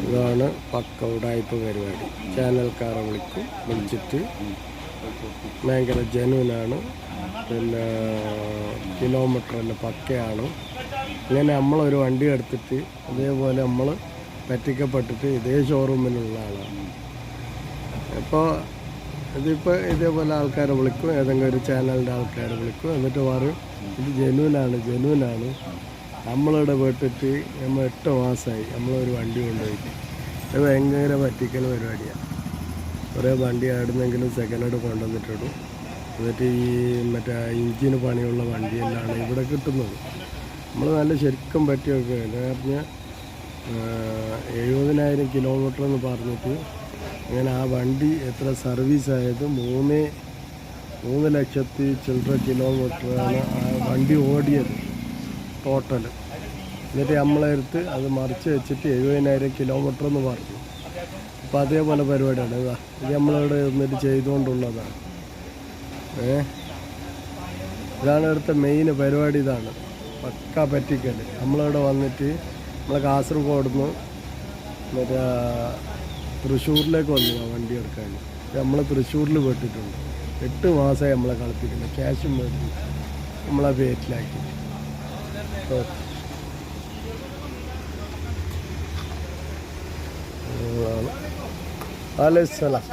ഇതാണ് പക്ക ഉടായ്പ പരിപാടി. ചാനൽക്കാരെ വിളിച്ചിട്ട് ഭയങ്കര ജനുവിനാണ്, പിന്നെ കിലോമീറ്ററെല്ലാം പക്കയാണ്. ഇങ്ങനെ നമ്മളൊരു വണ്ടി എടുത്തിട്ട് അതേപോലെ നമ്മൾ പറ്റിക്കപ്പെട്ടിട്ട് ഇതേ ഷോറൂമിലുള്ള ആളാണ്. അപ്പോൾ ഇതേപോലെ ആൾക്കാരെ വിളിക്കും, ഏതെങ്കിലും ഒരു ചാനലിൻ്റെ ആൾക്കാരെ വിളിക്കും, എന്നിട്ട് പറയും ഇത് ജനുവിനാണ്. നമ്മളിവിടെ വിട്ടിട്ട് നമ്മൾ 8 മാസമായി നമ്മളൊരു വണ്ടി കൊണ്ടുപോയിട്ട്. അത് ഭയങ്കര പറ്റിക്കൽ പരിപാടിയാണ്. കുറേ വണ്ടി ആടുന്നെങ്കിലും സെക്കൻഡ് ഹാൻഡ് കൊണ്ടുവന്നിട്ടിടും. എന്നിട്ട് ഈ മറ്റേ ഇഞ്ചിന് പണിയുള്ള വണ്ടിയെല്ലാം ഇവിടെ കിട്ടുന്നത്. നമ്മൾ നല്ല ശരിക്കും പറ്റിയൊക്കെ എന്ന് പറഞ്ഞാൽ 70,000 കിലോമീറ്റർ എന്ന് പറഞ്ഞിട്ട് അങ്ങനെ ആ വണ്ടി എത്ര സർവീസായത് 3 ലക്ഷത്തി ചില്ലറ കിലോമീറ്ററാണ് ആ വണ്ടി ഓടിയത് ടോട്ടൽ. എന്നിട്ട് നമ്മളെടുത്ത് അത് മറിച്ച് വെച്ചിട്ട് 70,000 കിലോമീറ്റർ എന്ന് പറഞ്ഞു. അപ്പോൾ അതേപോലെ പരിപാടിയാണ്. ഇത് നമ്മളിവിടെ എന്നിട്ട് ചെയ്തുകൊണ്ടുള്ളതാണ്. ഇതാണ് ഇവിടുത്തെ മെയിൻ പരിപാടി. ഇതാണ് പക്ക പറ്റിക്കൽ. നമ്മളിവിടെ വന്നിട്ട് നമ്മളെ കാസർഗോഡ് നിന്ന് മറ്റേ തൃശ്ശൂരിലേക്ക് വന്നു ആ വണ്ടി എടുക്കാൻ. നമ്മൾ തൃശ്ശൂരിൽ പെട്ടിട്ടുണ്ട്. 8 മാസമായി നമ്മളെ കളിപ്പിക്കുന്നത്. ക്യാഷും മേടിച്ചു നമ്മളെ പേറ്റിലാക്കി. അലൈഹിസ്സലാം.